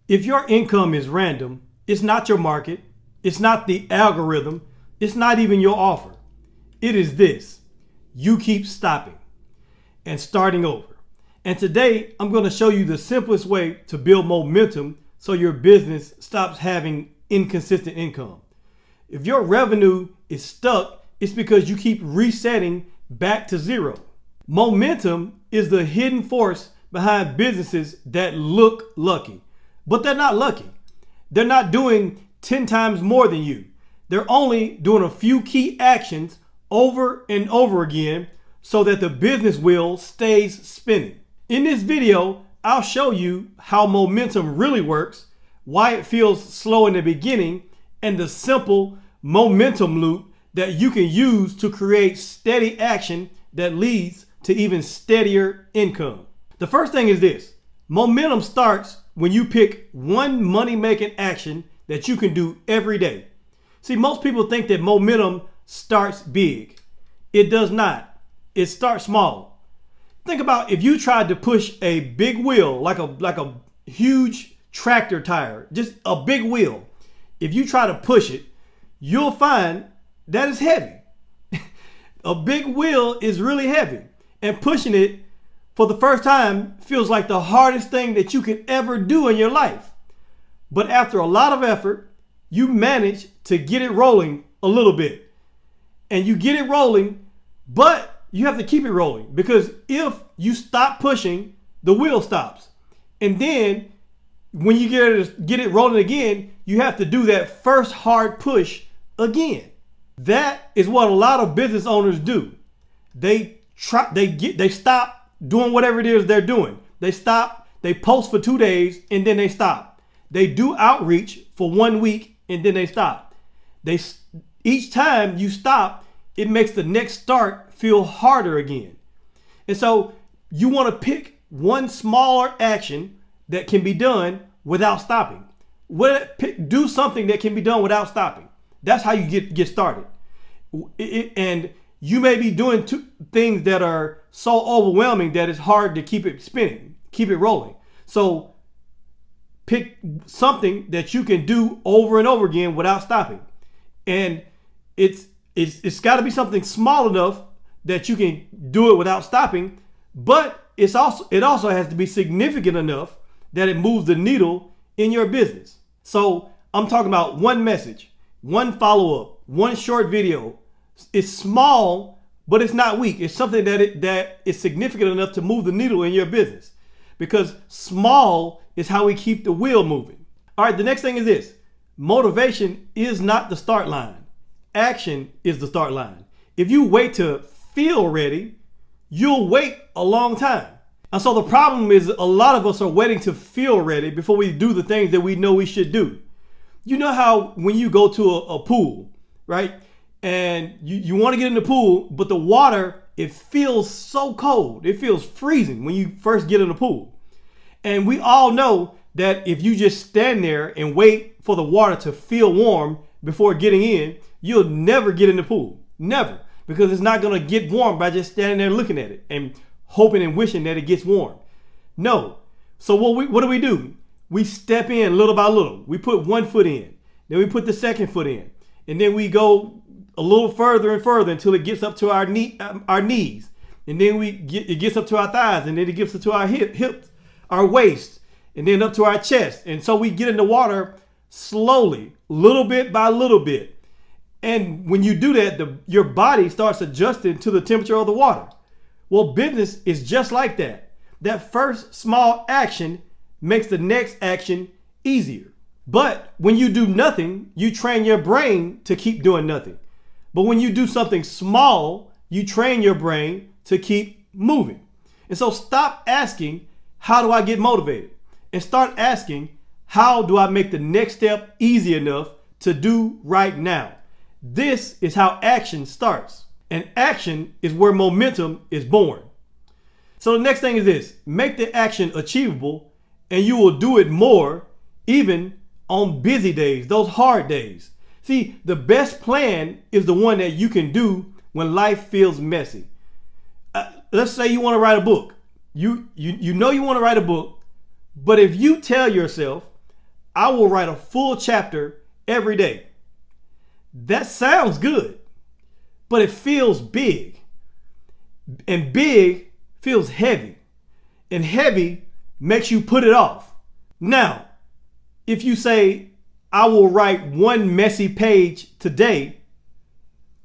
If your income is random, it's not your market, it's not the algorithm, it's not even your offer. It is this: you keep stopping and starting over. And today, I'm going to show you the simplest way to build momentum so your business stops having inconsistent income. If your revenue is stuck, it's because you keep resetting back to zero. Momentum is the hidden force behind businesses that look lucky, but they're not lucky. They're not doing 10 times more than you. They're only doing a few key actions over and over again so that the business wheel stays spinning. In this video, I'll show you how momentum really works, why it feels slow in the beginning, and the simple momentum loop that you can use to create steady action that leads to even steadier income. The first thing is this: momentum starts when you pick one money-making action that you can do every day. See, most people think that momentum starts big. It does not. It starts small. Think about if you tried to push a big wheel, like a huge tractor tire, just a big wheel. If you try to push it, you'll find that it's heavy. A big wheel is really heavy, and pushing it for the first time feels like the hardest thing that you could ever do in your life. But after a lot of effort, you manage to get it rolling a little bit. And you get it rolling, but you have to keep it rolling, because if you stop pushing, the wheel stops. And then when you get it rolling again, you have to do that first hard push again. That is what a lot of business owners do. They stop doing whatever it is they're doing. They stop, they post for 2 days, and then they stop. They do outreach for 1 week, and then they stop. Each time you stop, it makes the next start feel harder again. And so you want to pick one smaller action that can be done without stopping. Do something that can be done without stopping. That's how you get started. And you may be doing things that are so overwhelming that it's hard to keep it spinning, keep it rolling. So pick something that you can do over and over again without stopping. And it's got to be something small enough that you can do it without stopping, but it also has to be significant enough that it moves the needle in your business. So I'm talking about one message, one follow-up, one short video. It's small, but it's not weak. It's something that is significant enough to move the needle in your business, because small is how we keep the wheel moving. All right, the next thing is this: motivation is not the start line. Action is the start line. If you wait to feel ready, you'll wait a long time. And so the problem is a lot of us are waiting to feel ready before we do the things that we know we should do. You know how when you go to a pool, right? And you want to get in the pool, but the water, it feels so cold. It feels freezing when you first get in the pool. And we all know that if you just stand there and wait for the water to feel warm before getting in, you'll never get in the pool. Never. Because it's not going to get warm by just standing there looking at it and hoping and wishing that it gets warm. No. So what do? We step in little by little. We put 1 foot in. Then we put the second foot in. And then we go a little further and further until it gets up to our knees. And then it gets up to our thighs. And then it gets up to our hips, our waist, and then up to our chest. And so we get in the water slowly, little bit by little bit. And when you do that, your body starts adjusting to the temperature of the water. Well, business is just like that. That first small action makes the next action easier. But when you do nothing, you train your brain to keep doing nothing. But when you do something small, you train your brain to keep moving. And so stop asking, how do I get motivated? And start asking, how do I make the next step easy enough to do right now? This is how action starts. And action is where momentum is born. So the next thing is this: make the action achievable, and you will do it more, even on busy days, those hard days. See, the best plan is the one that you can do when life feels messy. Let's say you want to write a book. You know you want to write a book, but if you tell yourself, I will write a full chapter every day. That sounds good, but it feels big. And big feels heavy. And heavy makes you put it off. Now, if you say, I will write one messy page today,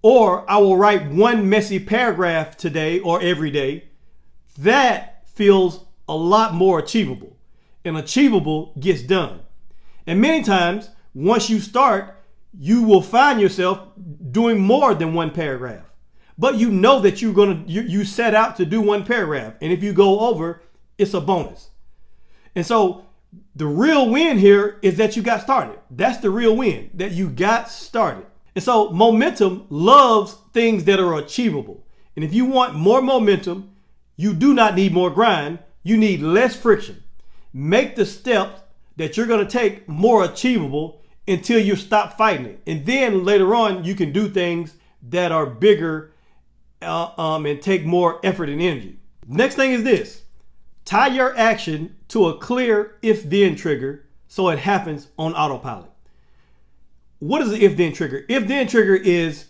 or I will write one messy paragraph today or every day, that feels a lot more achievable. And achievable gets done. And many times, once you start, you will find yourself doing more than one paragraph. But you know that you set out to do one paragraph. And if you go over, it's a bonus. And so the real win here is that you got started. That's the real win, that you got started. And so momentum loves things that are achievable. And if you want more momentum, you do not need more grind. You need less friction. Make the steps that you're going to take more achievable until you stop fighting it. And then later on, you can do things that are bigger and take more effort and energy. Next thing is this. Tie your action to a clear if-then trigger so it happens on autopilot. What is the if-then trigger? If-then trigger is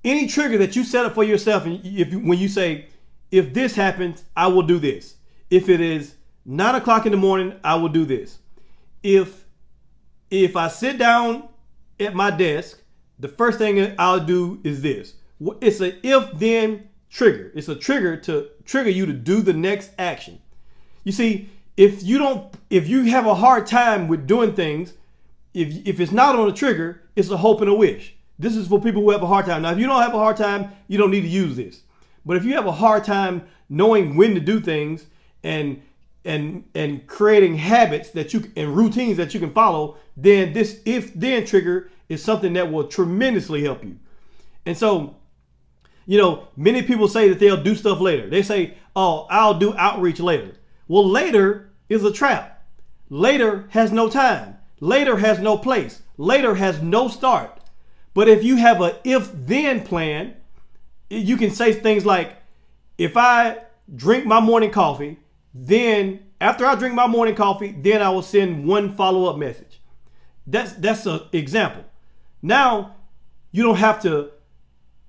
any trigger that you set up for yourself. And when you say, if this happens, I will do this. If it is 9 o'clock in the morning, I will do this. If I sit down at my desk, the first thing I'll do is this. It's an if-then trigger. It's a trigger to trigger you to do the next action. You see, if you have a hard time with doing things, if it's not on a trigger, it's a hope and a wish. This is for people who have a hard time. Now, if you don't have a hard time, you don't need to use this. But if you have a hard time knowing when to do things and creating habits and routines that you can follow, then this if-then trigger is something that will tremendously help you. And so, many people say that they'll do stuff later. They say, oh, I'll do outreach later. Well, later is a trap. Later has no time. Later has no place. Later has no start. But if you have a if-then plan, you can say things like, if I drink my morning coffee, then after I drink my morning coffee, then I will send one follow-up message. That's an example. Now, you don't have to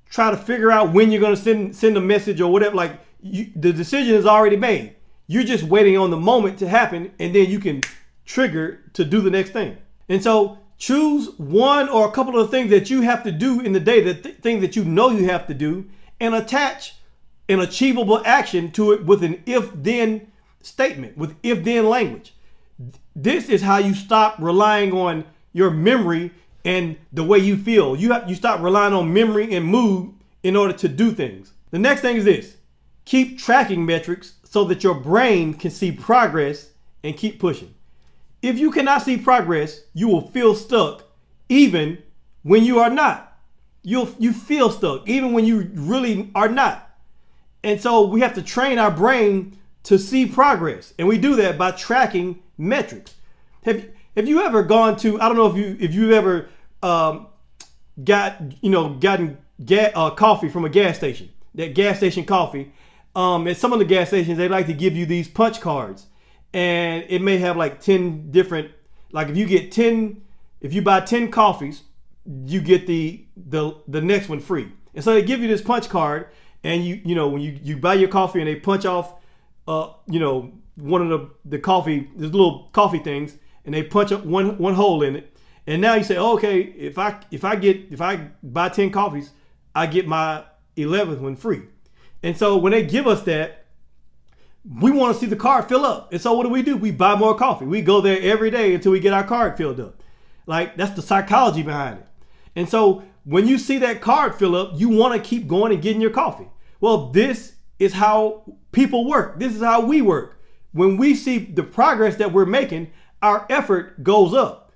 try to figure out when you're going to send a message or whatever. Like the decision is already made. You're just waiting on the moment to happen, and then you can trigger to do the next thing. And so choose one or a couple of the things that you have to do in the day, things that you know you have to do, and attach an achievable action to it with an if-then statement, with if-then language. This is how you stop relying on your memory and the way you feel. You stop relying on memory and mood in order to do things. The next thing is this. Keep tracking metrics so that your brain can see progress and keep pushing. If you cannot see progress, you will feel stuck even when you are not. You feel stuck even when you really are not. And so we have to train our brain to see progress. And we do that by tracking metrics. Have you ever gone to, I don't know if you've ever gotten coffee from a gas station, that gas station coffee. At some of the gas stations, they like to give you these punch cards, and it may have like 10 different, like if you buy 10 coffees, you get the next one free. And so they give you this punch card, and when you buy your coffee and they punch off, one of the coffee, there's little coffee things, and they punch up one hole in it. And now you say, oh, okay, if I buy 10 coffees, I get my 11th one free. And so when they give us that, we want to see the card fill up. And so what do? We buy more coffee. We go there every day until we get our card filled up. Like, that's the psychology behind it. And so when you see that card fill up, you want to keep going and getting your coffee. Well, this is how people work. This is how we work. When we see the progress that we're making, our effort goes up.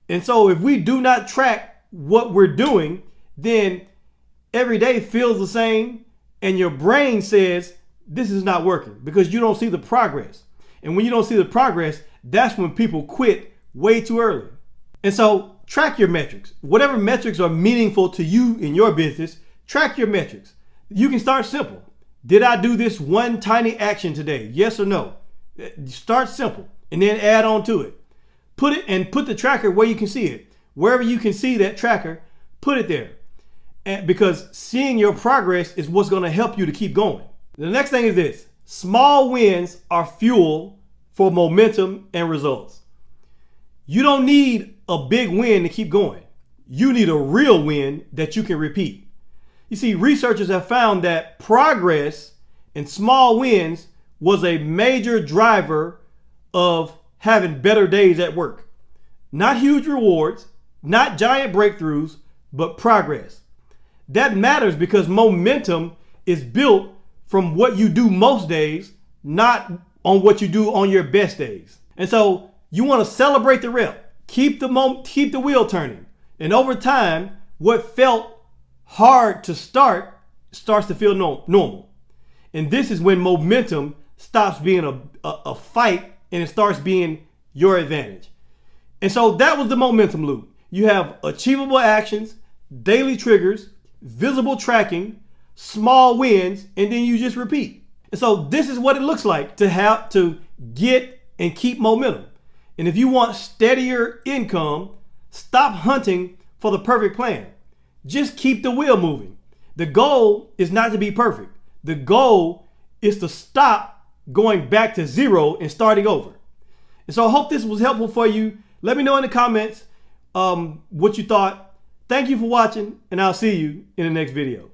And so if we do not track what we're doing, then every day feels the same. And your brain says, this is not working because you don't see the progress. And when you don't see the progress, that's when people quit way too early. And so track your metrics. Whatever metrics are meaningful to you in your business, track your metrics. You can start simple. Did I do this one tiny action today? Yes or no? Start simple and then add on to it. put the tracker where you can see it. Wherever you can see that tracker, put it there. And because seeing your progress is what's going to help you to keep going. The next thing is this: small wins are fuel for momentum and results. You don't need a big win to keep going. You need a real win that you can repeat. You see, researchers have found that progress and small wins was a major driver of having better days at work. Not huge rewards, not giant breakthroughs, but progress. That matters because momentum is built from what you do most days, not on what you do on your best days. And so you want to celebrate the rep, keep the wheel turning. And over time, what felt hard to start starts to feel normal. And this is when momentum stops being a fight and it starts being your advantage. And so that was the momentum loop. You have achievable actions, daily triggers, visible tracking, small wins, and then you just repeat. And so this is what it looks like to have to get and keep momentum. And if you want steadier income, stop hunting for the perfect plan. Just keep the wheel moving. The goal is not to be perfect. The goal is to stop going back to zero and starting over. And so I hope this was helpful for you. Let me know in the comments what you thought. Thank you for watching, and I'll see you in the next video.